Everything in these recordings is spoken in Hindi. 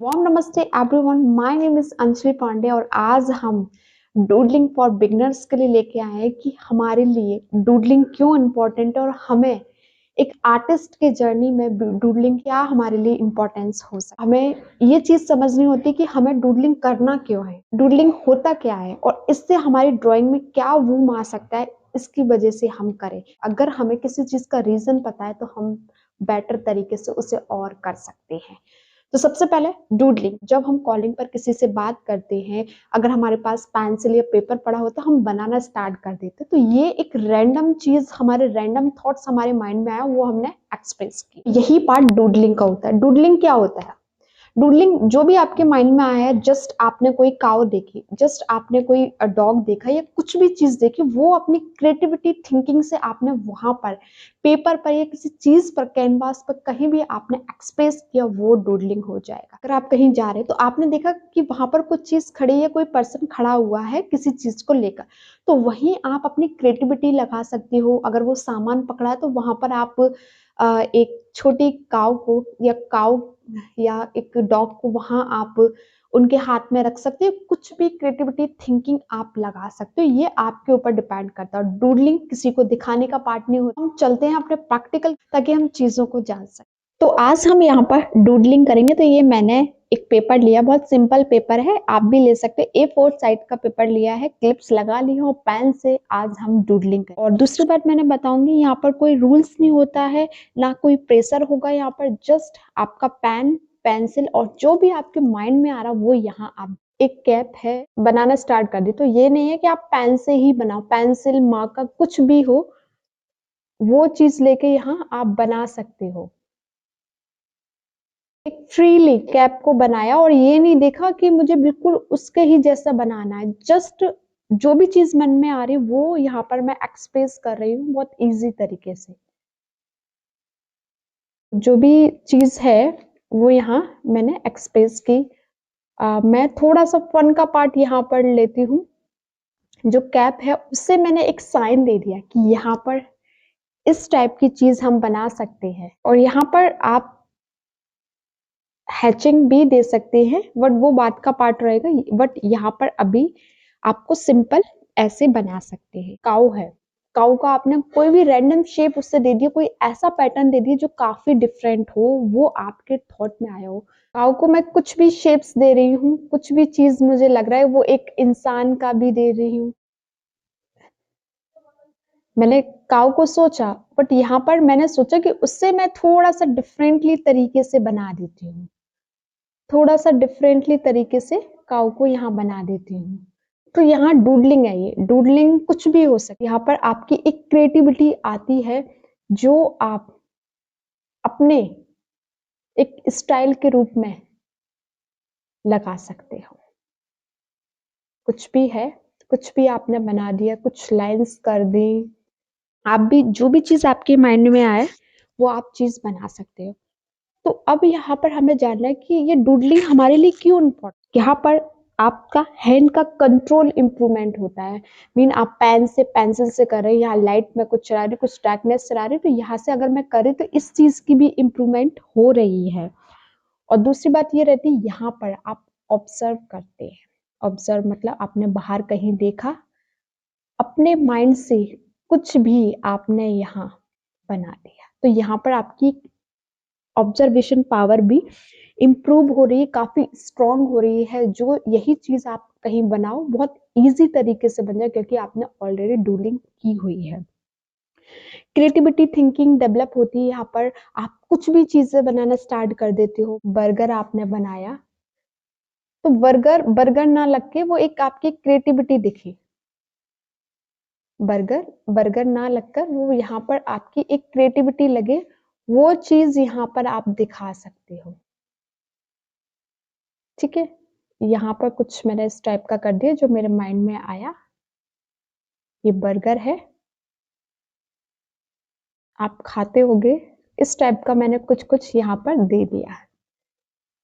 वार्म नमस्ते everyone, my name is Anjali Pandey और आज हम डूडलिंग फॉर बिगनर्स के लिए लेके आए हैं कि हमारे लिए डूडलिंग क्यों इम्पोर्टेंट है और हमें एक आर्टिस्ट के जर्नी में डूडलिंग क्या हमारे लिए इम्पोर्टेंस हो सकता है। हमें ये चीज समझनी होती है कि हमें डूडलिंग करना क्यों है, डूडलिंग होता क्या है और इससे हमारी ड्राइंग में क्या वूम आ सकता है, इसकी वजह से हम करें। अगर हमें किसी चीज का रीजन पता है तो हम बेटर तरीके से उसे और कर सकते हैं। तो सबसे पहले डूडलिंग, जब हम कॉलिंग पर किसी से बात करते हैं, अगर हमारे पास पेंसिल या पेपर पड़ा होता है, हम बनाना स्टार्ट कर देते हैं। तो ये एक रैंडम चीज, हमारे रैंडम थॉट्स हमारे माइंड में आया, वो हमने एक्सप्रेस की। यही पार्ट डूडलिंग का होता है। डूडलिंग क्या होता है? डूडलिंग जो भी आपके माइंड में आया है, जस्ट आपने कोई काउ देखी, जस्ट आपने कोई डॉग देखा या कुछ भी चीज देखी, वो अपनी क्रिएटिविटी थिंकिंग से आपने वहां पर पेपर पर या किसी चीज पर, कैनवास पर कहीं भी आपने एक्सप्रेस किया, वो डूडलिंग हो जाएगा। अगर आप कहीं जा रहे हैं तो आपने देखा कि वहां पर कुछ चीज खड़ी है, कोई पर्सन खड़ा हुआ है किसी चीज को लेकर, तो वहीं आप अपनी क्रिएटिविटी लगा सकती हो। अगर वो सामान पकड़ा है तो वहां पर आप एक छोटी काऊ को या एक डॉग को वहां आप उनके हाथ में रख सकते हो। कुछ भी क्रिएटिविटी थिंकिंग आप लगा सकते हो, ये आपके ऊपर डिपेंड करता है। डूडलिंग किसी को दिखाने का पार्ट नहीं होता। हम चलते हैं अपने प्रैक्टिकल ताकि हम चीजों को जान सकें। तो आज हम यहाँ पर डूडलिंग करेंगे। तो ये मैंने एक पेपर लिया, बहुत सिंपल पेपर है, आप भी ले सकते हो। A4 साइज का पेपर लिया है, क्लिप्स लगा ली हो, पेन से आज हम डूडलिंग करें। और दूसरी बात मैंने बताऊंगी, यहाँ पर कोई रूल्स नहीं होता है, ना कोई प्रेशर होगा। यहाँ पर जस्ट आपका पेन, पेंसिल और जो भी आपके माइंड में आ रहा वो यहाँ आप एक कैप है, बनाना स्टार्ट कर दी। तो ये नहीं है कि आप पेन से ही बनाओ, पेंसिल, मार्कर कुछ भी हो वो चीज लेके यहाँ आप बना सकते हो। एक फ्रीली कैप को बनाया और ये नहीं देखा कि मुझे बिल्कुल उसके ही जैसा बनाना है। जस्ट जो भी चीज मन में आ रही वो यहाँ पर मैं एक्सप्रेस कर रही हूँ बहुत इजी तरीके से। जो भी चीज है वो यहाँ मैंने एक्सप्रेस की। मैं थोड़ा सा फन का पार्ट यहाँ पर लेती हूँ। जो कैप है उससे मैंने एक साइन दे दिया कि यहाँ पर इस टाइप की चीज हम बना सकते हैं। और यहाँ पर आप हैचिंग भी दे सकते हैं, बट वो बात का पार्ट रहेगा। बट यहाँ पर अभी आपको सिंपल ऐसे बना सकते हैं। काऊ है, काऊ का आपने कोई भी रैंडम शेप उससे दे दिया, कोई ऐसा पैटर्न दे दिया जो काफी डिफरेंट हो, वो आपके थॉट में आया हो। काऊ को मैं कुछ भी शेप्स दे रही हूँ, कुछ भी चीज मुझे लग रहा है, वो एक इंसान का भी दे रही हूँ। मैंने काऊ को सोचा, बट यहाँ पर मैंने सोचा कि उससे मैं थोड़ा सा डिफरेंटली तरीके से बना देती हूँ। थोड़ा सा डिफरेंटली तरीके से काऊ को यहाँ बना देती हूँ। तो यहाँ डूडलिंग है। ये डूडलिंग कुछ भी हो सकती है। यहाँ पर आपकी एक क्रिएटिविटी आती है जो आप अपने एक स्टाइल के रूप में लगा सकते हो। कुछ भी है, कुछ भी आपने बना दिया, कुछ लाइंस कर दी, आप भी जो भी चीज आपके माइंड में आए वो आप चीज बना सकते हो। तो अब यहाँ पर हमें जानना है कि ये डूडलिंग हमारे लिए क्यों इम्पोर्टेंट। यहाँ पर आपका हैंड का कंट्रोल इंप्रूवमेंट होता है। मीन आप पेन से, पेंसिल से कर रहे हैं, यहाँ लाइट में कुछ चला रही, कुछ डार्कनेस चला रही, तो यहाँ से अगर मैं करें तो इस चीज की भी इम्प्रूवमेंट हो रही है। और दूसरी बात ये रहती है, यहाँ पर आप ऑब्जर्व करते हैं। ऑब्जर्व मतलब आपने बाहर कहीं देखा, अपने माइंड से कुछ भी आपने यहाँ बना दिया, तो यहाँ पर आपकी ऑब्जर्वेशन पावर भी इम्प्रूव हो रही है, काफी स्ट्रांग हो रही है। जो यही चीज आप कहीं बनाओ बहुत इजी तरीके से बन जाए, क्योंकि आपने ऑलरेडी डूलिंग की हुई है। क्रिएटिविटी थिंकिंग डेवलप होती है। यहाँ पर आप कुछ भी चीजें बनाना स्टार्ट कर देते हो। बर्गर आपने बनाया तो बर्गर बर्गर ना लग के वो एक आपकी क्रिएटिविटी दिखी। बर्गर बर्गर ना लगकर वो यहाँ पर आपकी एक क्रिएटिविटी लगे, वो चीज यहाँ पर आप दिखा सकते हो। ठीक है, यहाँ पर कुछ मैंने इस टाइप का कर दिया जो मेरे माइंड में आया। ये बर्गर है, आप खाते होगे, इस टाइप का मैंने कुछ कुछ यहाँ पर दे दिया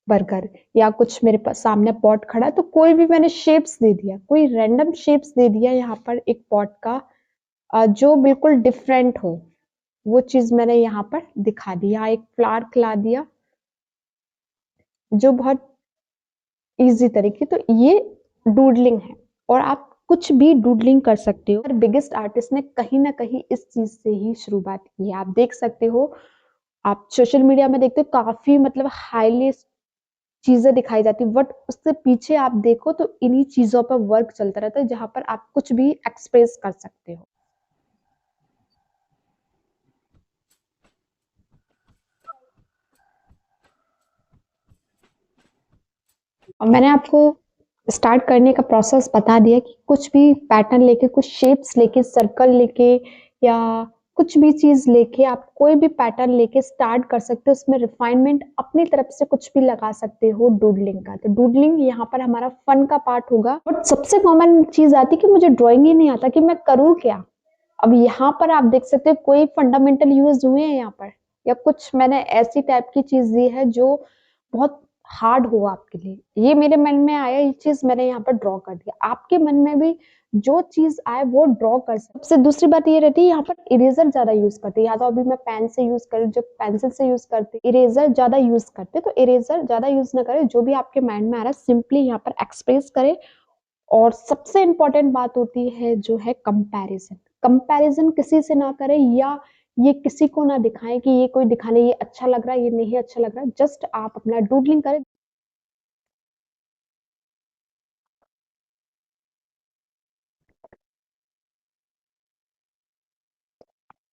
बर्गर। या कुछ मेरे पास सामने पॉट खड़ा है तो कोई भी मैंने शेप्स दे दिया, कोई रैंडम शेप्स दे दिया यहाँ पर एक पॉट का, जो बिल्कुल डिफरेंट हो, वो चीज मैंने यहाँ पर दिखा दी। यहाँ एक फ्लावर खिला दिया जो बहुत ईज़ी तरीके। तो ये डूडलिंग है और आप कुछ भी डूडलिंग कर सकते हो। और बिगेस्ट आर्टिस्ट ने कहीं न कहीं इस चीज़ से ही शुरुआत की है। आप देख सकते हो, आप सोशल मीडिया में देखते हो काफ़ी मतलब हाइली चीज़ें दिखाई जाती हैं, बट उससे पीछे आप देखो तो इन्हीं चीज़ों पर वर्क चलता रहता है, जहाँ पर आप कुछ भी एक्सप्रेस कर सकते हो। और मैंने आपको स्टार्ट करने का प्रोसेस बता दिया कि कुछ भी पैटर्न लेके, कुछ शेप्स लेके, सर्कल लेके या कुछ भी चीज़ लेके आप कोई भी पैटर्न लेके स्टार्ट कर सकते हो। उसमें रिफाइनमेंट अपनी तरफ से कुछ भी लगा सकते हो डूडलिंग का। तो डूडलिंग यहाँ पर हमारा फन का पार्ट होगा। बट सबसे कॉमन चीज़ आती है कि मुझे ड्राइंग ही नहीं आता कि मैं करूँ क्या? अब यहाँ पर आप देख सकते हो कोई फंडामेंटल यूज़ हुए हैं यहाँ पर या कुछ मैंने ऐसी टाइप की चीज़ दी है जो बहुत हार्ड हो आपके लिए। ये मेरे मन में आया, ये चीज़ मैंने यहाँ पर ड्रॉ कर दिया। आपके मन में भी जो चीज़ आए वो ड्रॉ कर सकते। सबसे दूसरी बात ये रहती है यहाँ पर इरेज़र ज़्यादा यूज़ करते हैं। या तो अभी मैं पेन से यूज़ कर जो पेंसिल से यूज़ करते, इरेज़र ज़्यादा यूज़ करते, तो इरेज़र ज़्यादा यूज़ ना करें। जो भी आपके माइंड में आ रहा है सिंपली यहाँ पर एक्सप्रेस करें। और सबसे इम्पोर्टेंट बात होती है जो है कंपैरिज़न। कंपैरिज़न किसी से ना करें या ये किसी को ना दिखाएँ कि ये कोई दिखाने ये अच्छा लग रहा है, ये नहीं अच्छा लग रहा है। जस्ट आप अपना डूडलिंग करें।